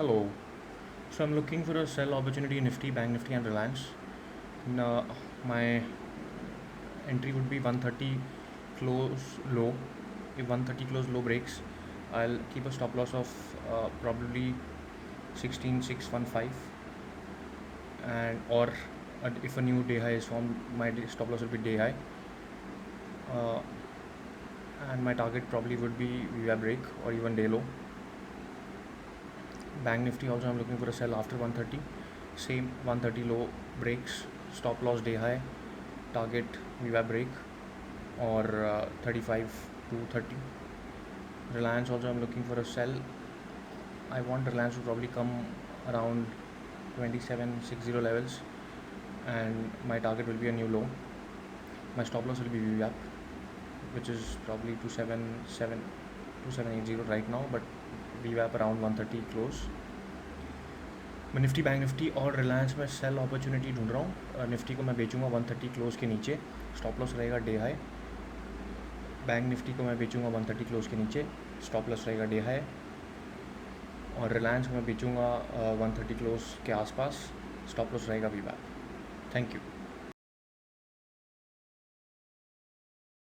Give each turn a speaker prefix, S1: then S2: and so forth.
S1: Hello. So I'm looking for a sell opportunity in Nifty, Banknifty and Reliance. Now, my entry would be 130 close low. If 130 close low breaks, I'll keep a stop loss of probably 16,615, and or if a new day high is formed, my stop loss will be day high. And my target probably would be VWAP break or even day low. Bank Nifty also I'm looking for a sell after 130. Same 130 low breaks, stop loss day high, target VWAP break or 35 to 30. Reliance also I'm looking for a sell. I want Reliance to probably come around 2760 levels, and my target will be a new low. My stop loss will be VWAP, which is probably 2780 right now, but VWAP around 130 close. मैं Nifty bank Nifty और रिलायंस में cell opportunity ढूंढ रहा हूँ. Nifty को मैं बेचूंगा 130 close के नीचे, स्टॉप लॉस रहेगा डे हाई. बैंक निफ्टी को मैं बेचूंगा 130 क्लोज के नीचे, स्टॉप लॉस रहेगा डे हाई. और रिलायंस को मैं बेचूंगा 130 क्लोज के आसपास, स्टॉप लॉस रहेगा वीवैप. Thank you.